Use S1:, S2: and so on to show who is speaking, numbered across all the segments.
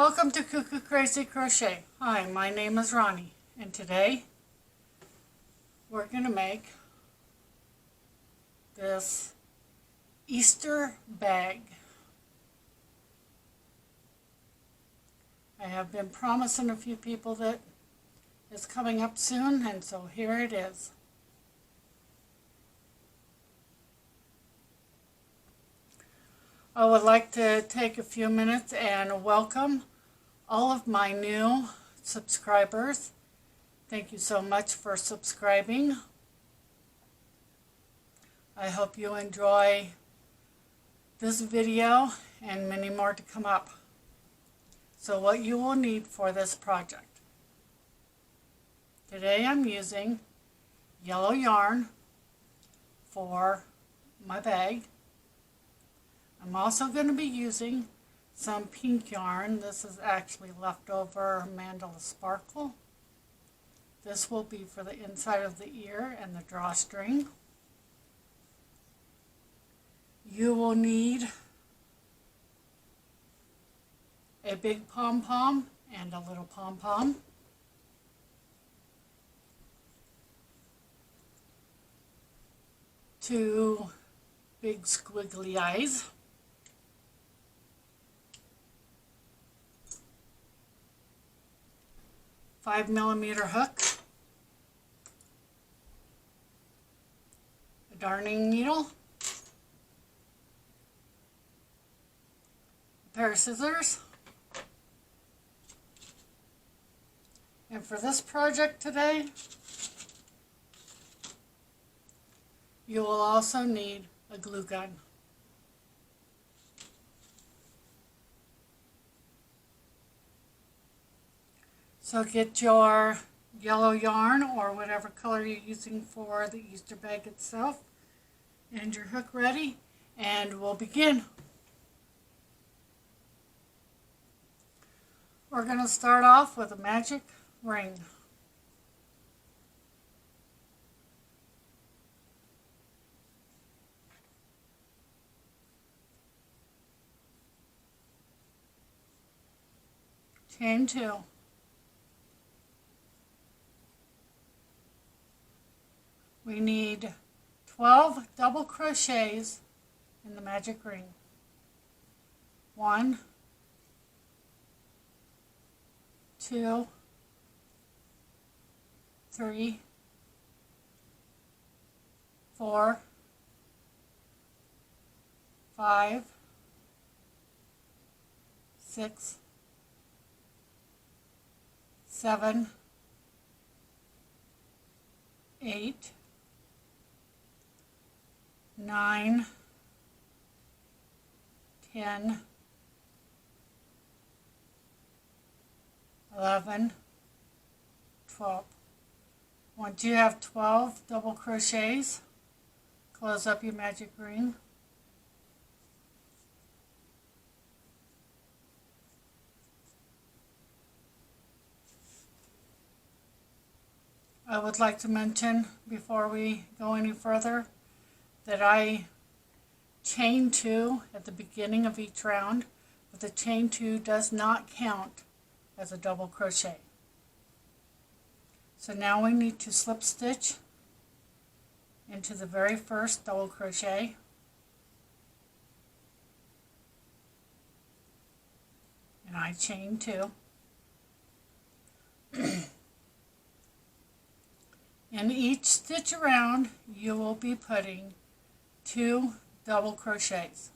S1: Welcome to Cuckoo Crazy Crochet. Hi, my name is Ronnie, and today we're going to make this Easter bag. I have been promising a few people that it's coming up soon, and so here it is. I would like to take a few minutes and welcome all of my new subscribers. Thank you so much for subscribing. I hope you enjoy this video and many more to come up. So what you will need for this project. Today I'm using yellow yarn for my bag. I'm also going to be using some pink yarn. This is actually leftover mandala sparkle. This will be for the inside of the ear and the drawstring. You will need a big pom-pom and a little pom-pom. Two big squiggly eyes. A 5mm hook, a darning needle, a pair of scissors, and for this project today, you will also need a glue gun. So get your yellow yarn or whatever color you're using for the Easter bag itself and your hook ready, and we'll begin. We're going to start off with a magic ring. Chain 2. We need 12 double crochets in the magic ring. 1, 2, 3, 4, 5, 6, 7, 8, 9, 10, 11, 12. Once you have 12 double crochets, close up your magic ring. I would like to mention before we go any further that I chain 2 at the beginning of each round, but the chain 2 does not count as a double crochet. So now we need to slip stitch into the very first double crochet, and I chain 2. In each stitch around, you will be putting 2 double crochets.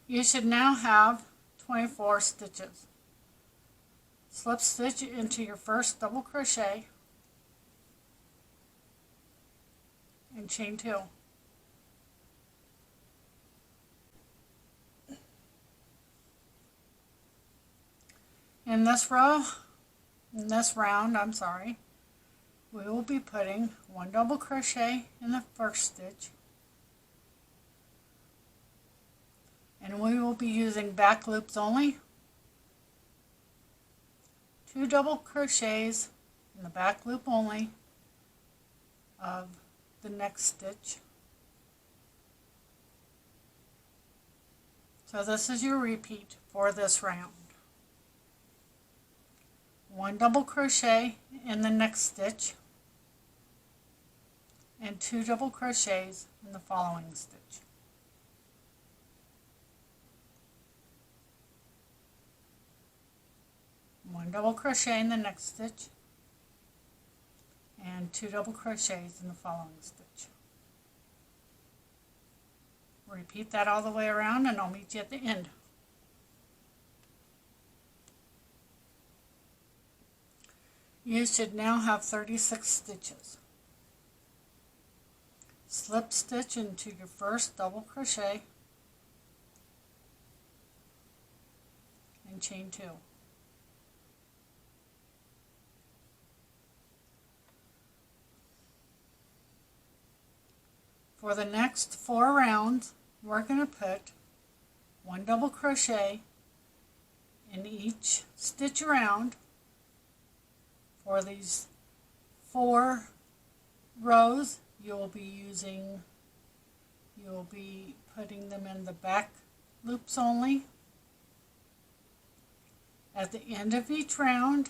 S1: You should now have 24 stitches. Slip stitch into your first double crochet and chain 2. In this round, we will be putting 1 double crochet in the first stitch, will be using back loops only, 2 double crochets in the back loop only of the next stitch. So this is your repeat for this round. 1 double crochet in the next stitch and 2 double crochets in the following stitch. One double crochet in the next stitch and 2 double crochets in the following stitch. Repeat that all the way around and I'll meet you at the end. You should now have 36 stitches. Slip stitch into your first double crochet and chain 2. For the next 4 rounds, we're going to put 1 double crochet in each stitch around. For these 4 rows, you'll be putting them in the back loops only. At the end of each round,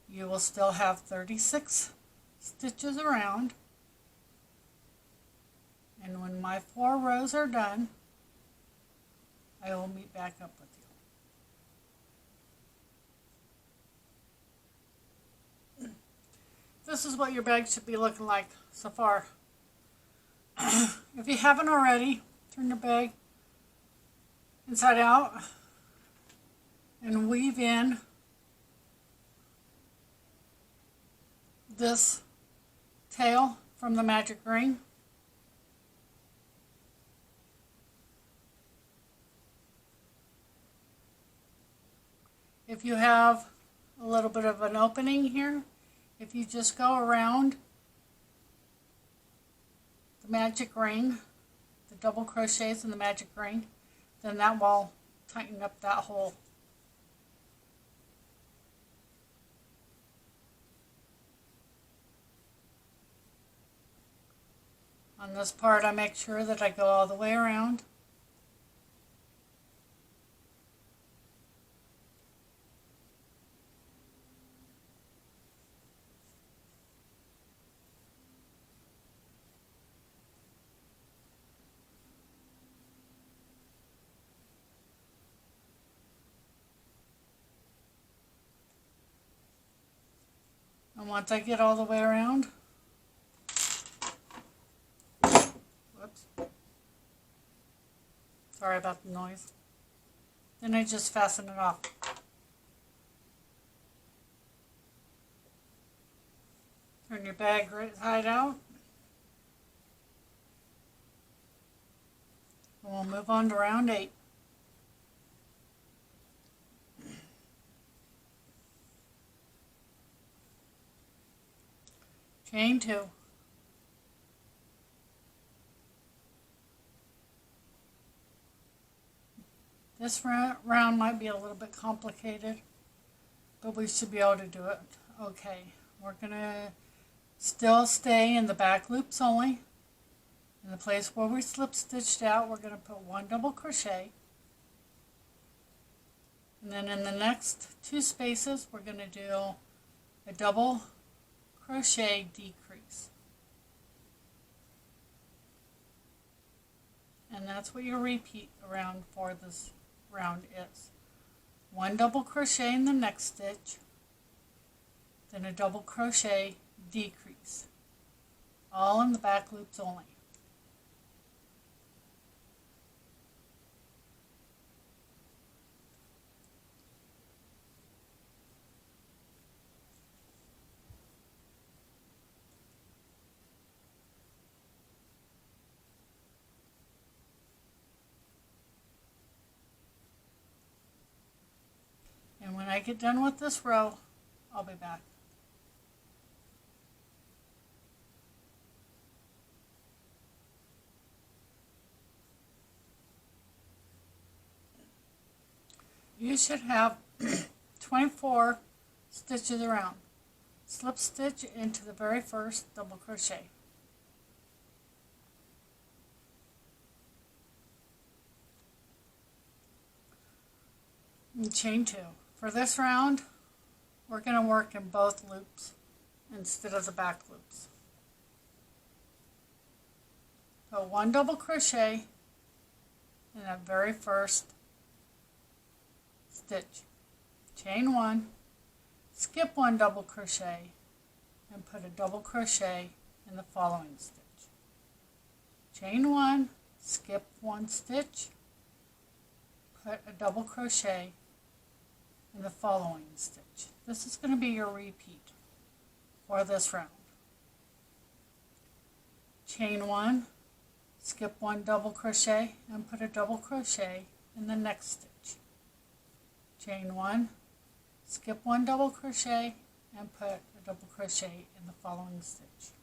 S1: you will still have 36 stitches around. And when my 4 rows are done, I will meet back up with you. This is what your bag should be looking like so far. If you haven't already, turn your bag inside out and weave in this tail from the magic ring. If you have a little bit of an opening here, if you just go around the magic ring, the double crochets in the magic ring, then that will tighten up that hole. On this part, I make sure that I go all the way around. And once I get all the way around, whoops, sorry about the noise, then I just fasten it off. Turn your bag right side out. And we'll move on to round 8. Chain 2. This round might be a little bit complicated, but we should be able to do it okay. We're going to still stay in the back loops only. In the place where we slip stitched out, we're going to put 1 double crochet. And then in the next 2 spaces, we're going to do a double crochet decrease. And that's what your repeat around for this round is. 1 double crochet in the next stitch, then a double crochet decrease, all in the back loops only. And when I get done with this row, I'll be back. you should have 24 stitches around. Slip stitch into the very first double crochet. And chain 2. For this round, we're going to work in both loops instead of the back loops. Put 1 double crochet in that very first stitch. Chain 1, skip 1 double crochet, and put a double crochet in the following stitch. Chain 1, skip 1 stitch, put a double crochet in the following stitch. This is going to be your repeat for this round. Chain 1, skip 1 double crochet, and put a double crochet in the next stitch. Chain 1, skip 1 double crochet, and put a double crochet in the following stitch.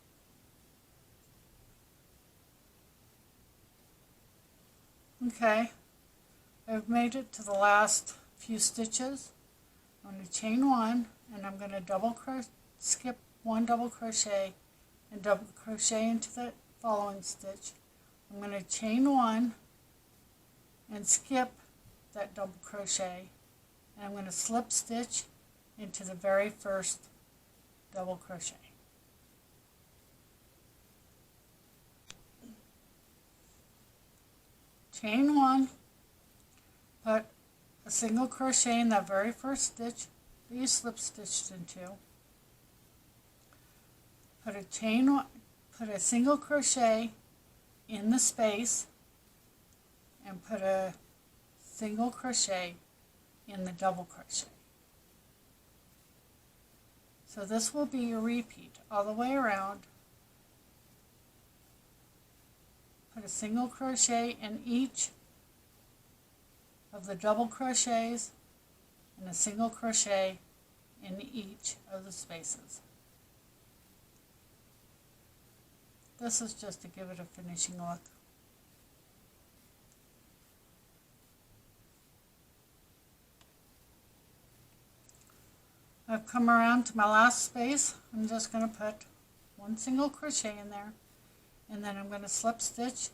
S1: Okay, I've made it to the last few stitches. I'm going to chain 1, and I'm going to skip 1 double crochet and double crochet into the following stitch. I'm going to chain 1 and skip that double crochet, and I'm going to slip stitch into the very first double crochet. Chain 1, put a single crochet in that very first stitch that you slip stitched into. Put a single crochet in the space and put a single crochet in the double crochet. So this will be your repeat all the way around. Put a single crochet in each of the double crochets and a single crochet in each of the spaces. This is just to give it a finishing look. I've come around to my last space. I'm just going to put 1 single crochet in there, and then I'm going to slip stitch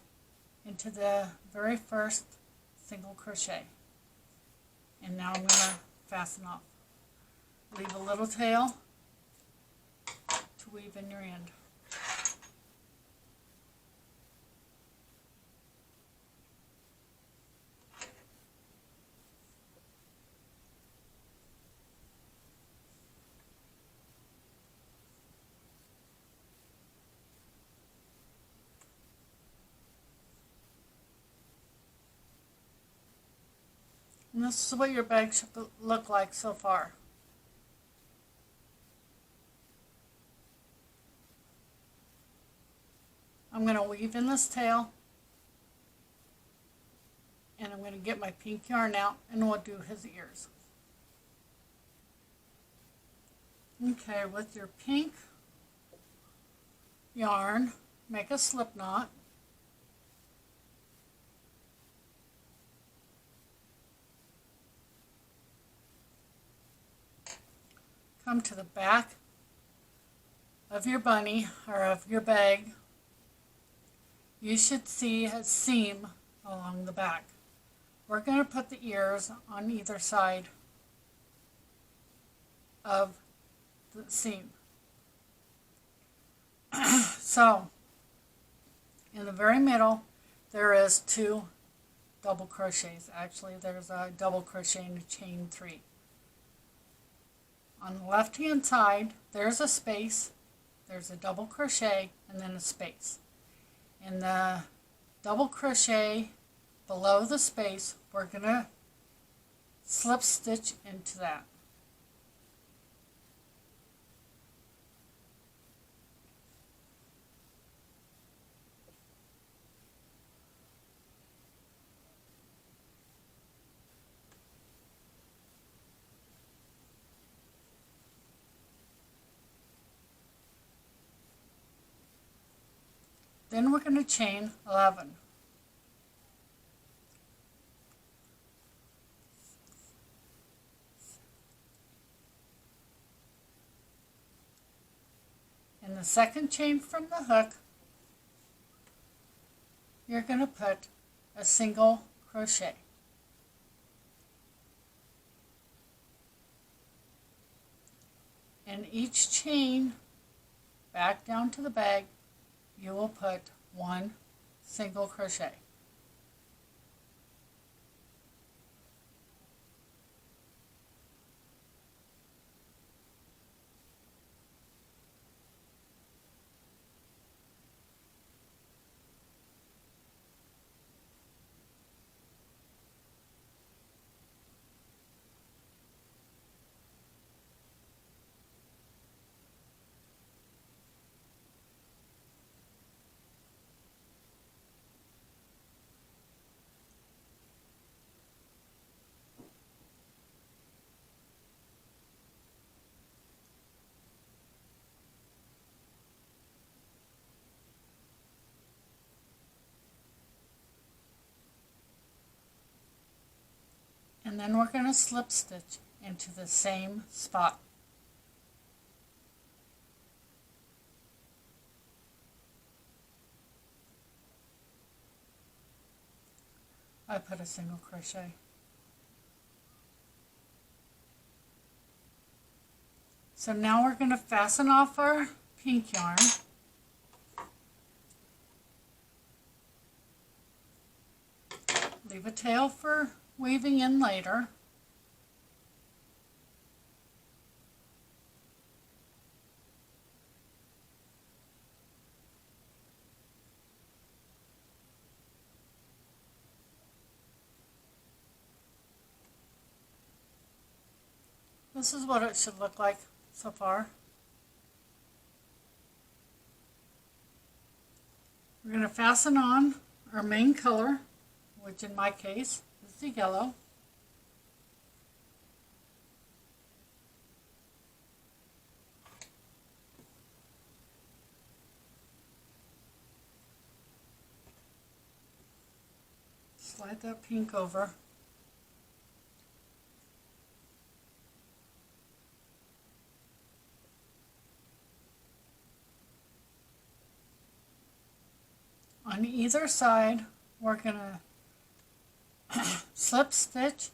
S1: into the very first single crochet. And now I'm going to fasten off. Leave a little tail to weave in your end. And this is what your bag should look like so far. I'm going to weave in this tail, and I'm going to get my pink yarn out, and we'll do his ears. Okay, with your pink yarn, make a slip knot. Come to the back of your bunny or of your bag. You should see a seam along the back. We're going to put the ears on either side of the seam. So, in the very middle, there is 2 double crochets. Actually, there's a double crochet and a chain 3. On the left hand side, there's a space, there's a double crochet, and then a space. In the double crochet below the space, we're going to slip stitch into that. Then we're going to chain 11. In the second chain from the hook, you're going to put a single crochet. In each chain back down to the bag, you will put one single crochet. And then we're going to slip stitch into the same spot. I put a single crochet. So now we're going to fasten off our pink yarn. Leave a tail for weaving in later. This is what it should look like so far. We're going to fasten on our main color, which in my case is the yellow. Slide that pink over. On either side, we're going to slip stitch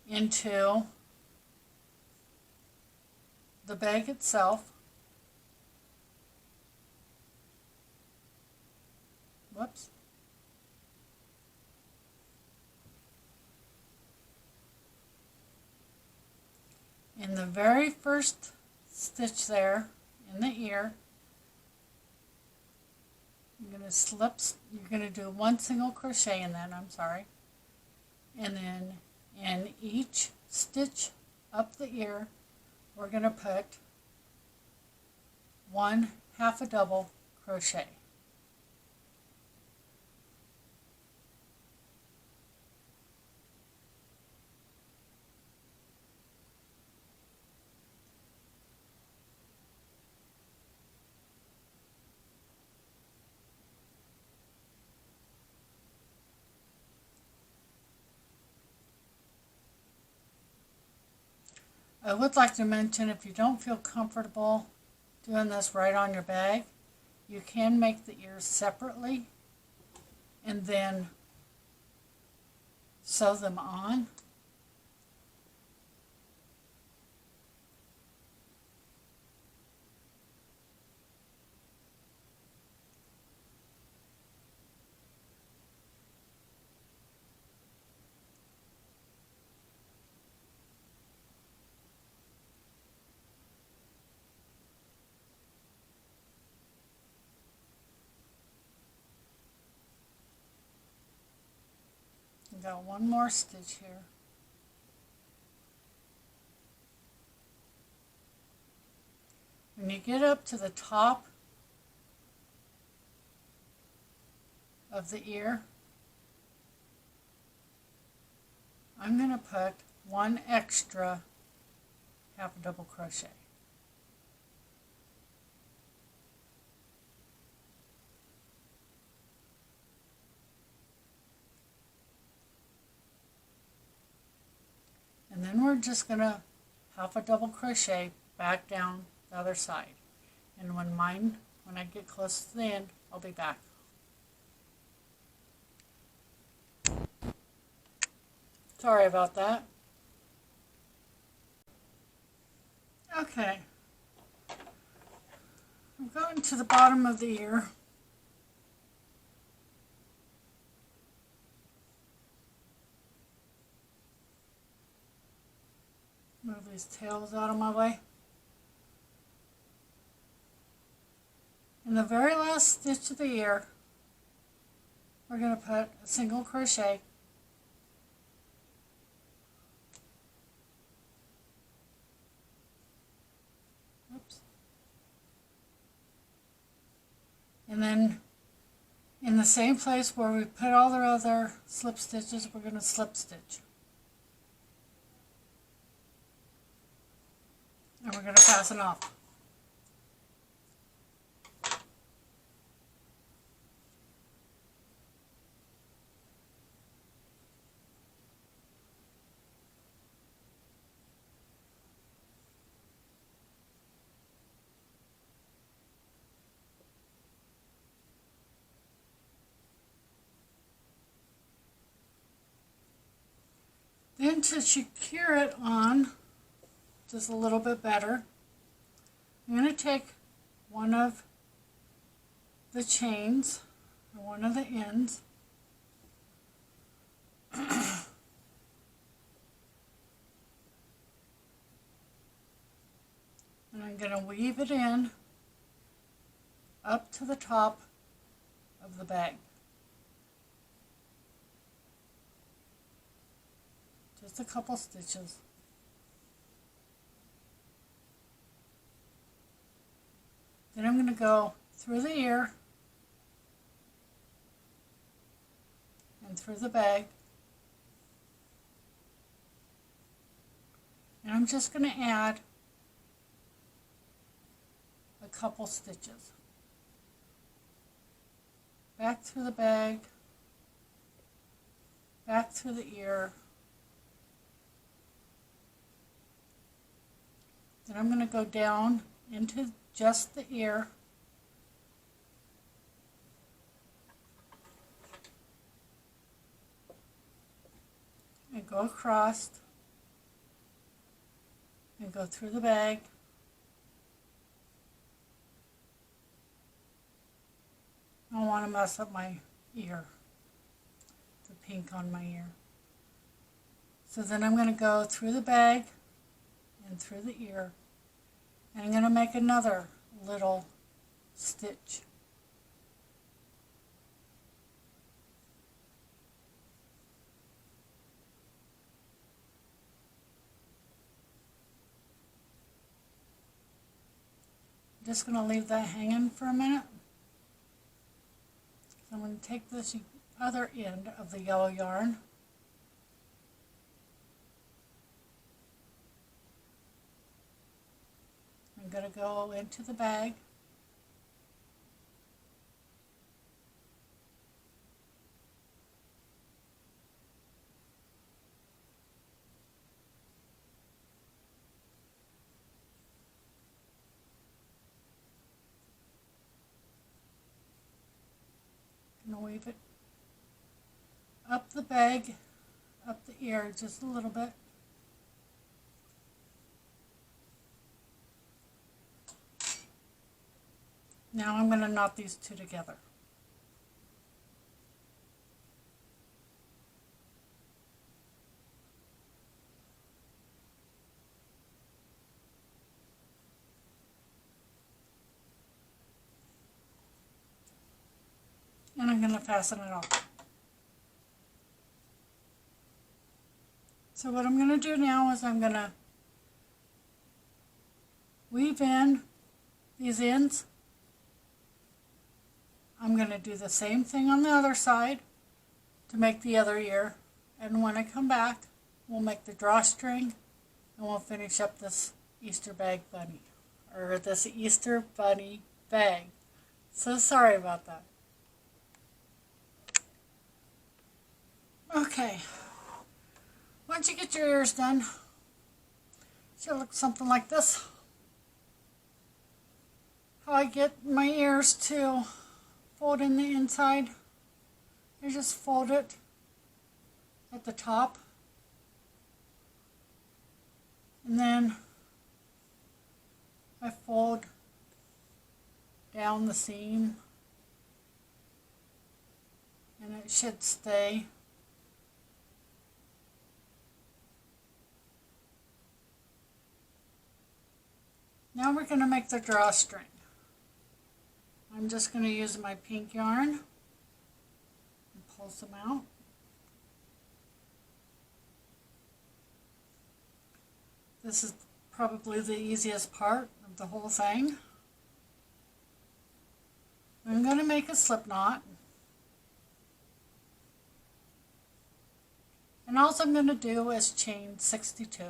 S1: into the bag itself. Whoops. In the very first stitch there in the ear, you're going to do one single crochet in that, and then in each stitch up the ear, we're going to put one half a double crochet. I would like to mention, if you don't feel comfortable doing this right on your bag, you can make the ears separately and then sew them on. I've got one more stitch here. When you get up to the top of the ear, I'm going to put one extra half a double crochet. And then we're just going to half a double crochet back down the other side. And when I get close to the end, I'll be back. Sorry about that. Okay. I'm going to the bottom of the ear. Move these tails out of my way. In the very last stitch of the ear, we're going to put a single crochet. Oops. And then in the same place where we put all the other slip stitches, we're going to slip stitch. And we're going to fasten off. Then to secure it on just a little bit better, I'm going to take one of the chains, or one of the ends, and I'm going to weave it in up to the top of the bag. Just a couple stitches. Then I'm going to go through the ear and through the bag. And I'm just going to add a couple stitches. Back through the bag, back through the ear. Then I'm going to go down into just the ear. And go across and go through the bag. I don't want to mess up my ear, the pink on my ear. So then I'm going to go through the bag and through the ear, and I'm going to make another little stitch. I'm just going to leave that hanging for a minute. So I'm going to take this other end of the yellow yarn, I'm going to go into the bag, and weave it up the bag, up the ear just a little bit. Now I'm going to knot these two together. And I'm going to fasten it off. So what I'm going to do now is I'm going to weave in these ends. I'm going to do the same thing on the other side to make the other ear, and when I come back we'll make the drawstring and we'll finish up this Easter bag bunny, or this Easter bunny bag. So sorry about that. Okay, once you get your ears done, it should look something like this. how I get my ears to fold in the inside. I just fold it at the top, and then I fold down the seam, and it should stay. Now we're going to make the drawstring. I'm just going to use my pink yarn and pull some out. This is probably the easiest part of the whole thing. I'm going to make a slip knot. And all I'm going to do is chain 62.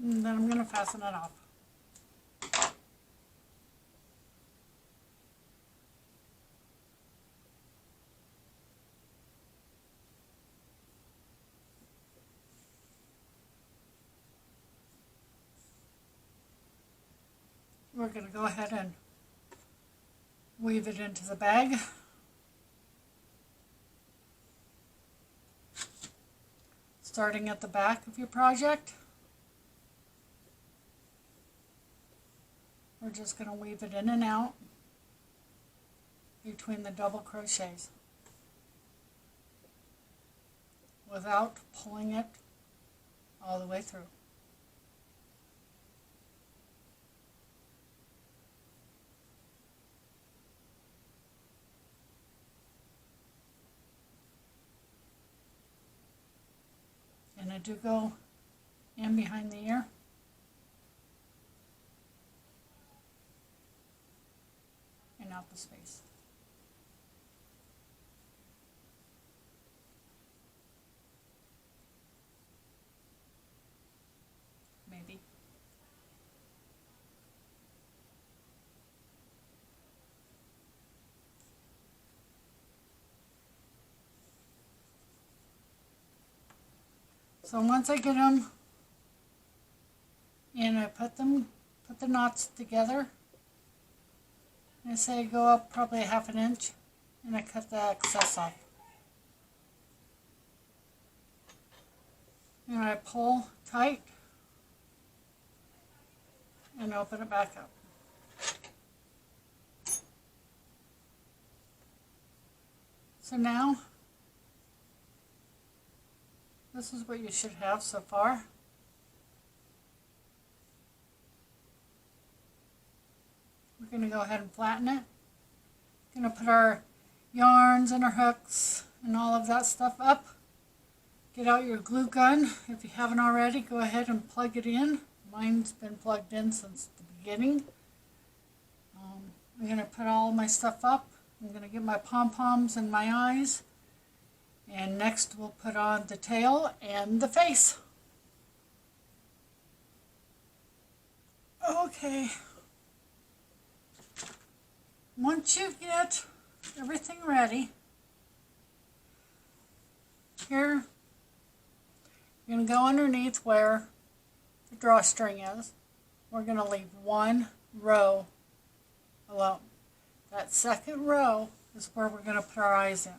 S1: And then I'm going to fasten it off. We're going to go ahead and weave it into the bag. Starting at the back of your project, we're just going to weave it in and out between the double crochets without pulling it all the way through. And I do go in behind the ear. And out the space. Maybe. So once I get them in, I put the knots together. I say go up probably a ½ inch, and I cut the excess off. And I pull tight and open it back up. So now, this is what you should have so far. We're going to go ahead and flatten it. We're going to put our yarns and our hooks and all of that stuff up. Get out your glue gun. If you haven't already, go ahead and plug it in. Mine's been plugged in since the beginning. I'm going to put all my stuff up. I'm going to get my pom-poms and my eyes. And next we'll put on the tail and the face. Okay. Once you get everything ready, here you're going to go underneath where the drawstring is. We're going to leave one row alone. That second row is where we're going to put our eyes in.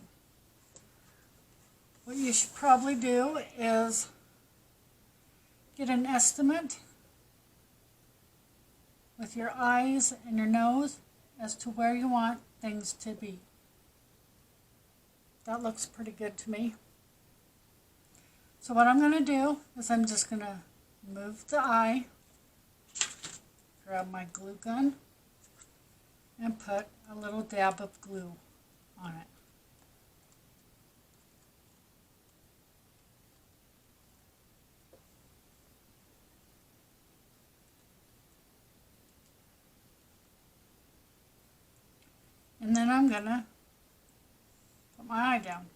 S1: What you should probably do is get an estimate with your eyes and your nose as to where you want things to be. That looks pretty good to me. So what I'm going to do is I'm just going to move the eye, grab my glue gun, and put a little dab of glue on it. And then I'm going to put my eye down.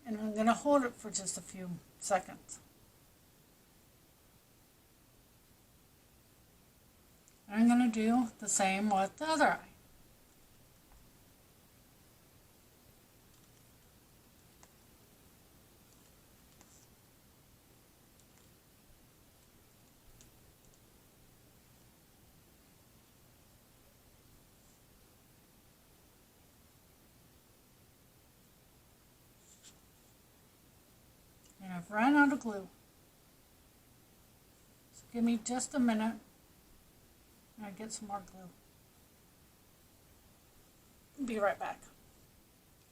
S1: And I'm going to hold it for just a few seconds. And I'm going to do the same with the other eye. And I've run out of glue. So give me just a minute and I'll get some more glue. Be right back.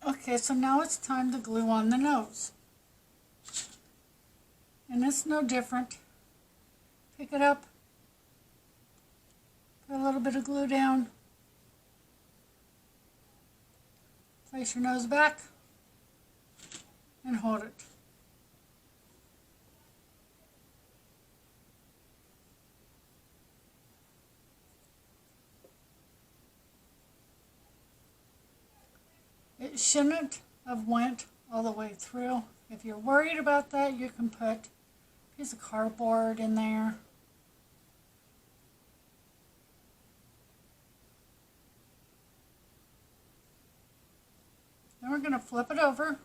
S1: Okay, so now it's time to glue on the nose. And it's no different. Pick it up, put a little bit of glue down, place your nose back, and hold it. It shouldn't have went all the way through. If you're worried about that, you can put a piece of cardboard in there. Then we're going to flip it over.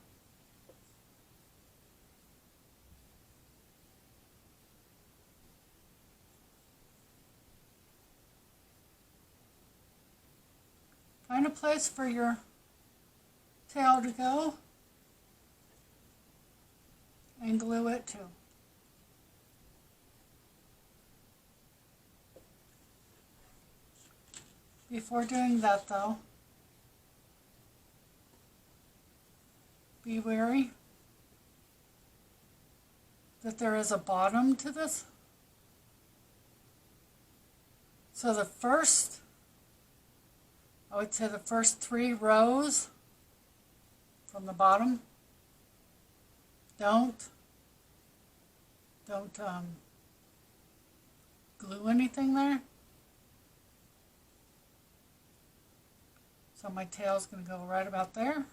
S1: Find a place for your tail to go and glue it too. Before doing that though, be wary that there is a bottom to this. So the first, I would say the first 3 rows from the bottom, don't glue anything there. So my tail is going to go right about there.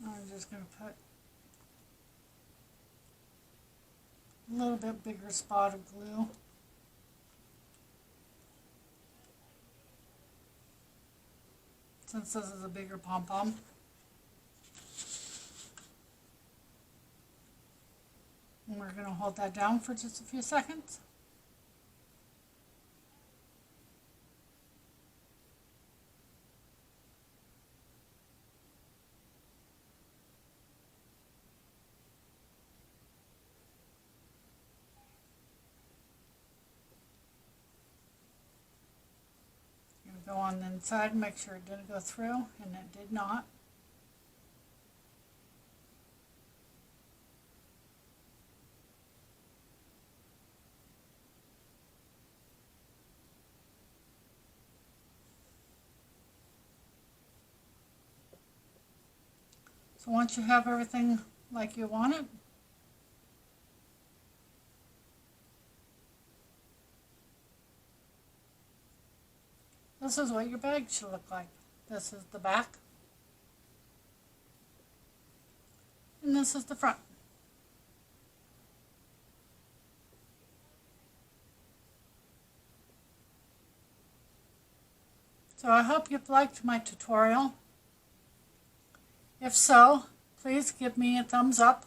S1: I'm just going to put a little bit bigger spot of glue. Since this is a bigger pom-pom. And we're going to hold that down for just a few seconds. Go on the inside and make sure it didn't go through, and it did not. So once you have everything like you want it, this is what your bag should look like. This is the back. And this is the front. So I hope you've liked my tutorial. If so, please give me a thumbs up.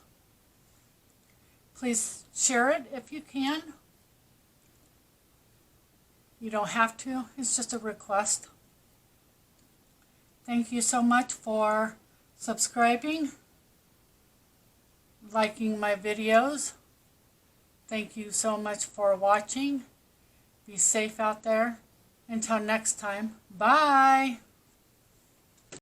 S1: Please share it if you can. You don't have to, it's just a request. Thank you so much for subscribing liking my videos. Thank you so much for watching. Be safe out there. Until next time, bye!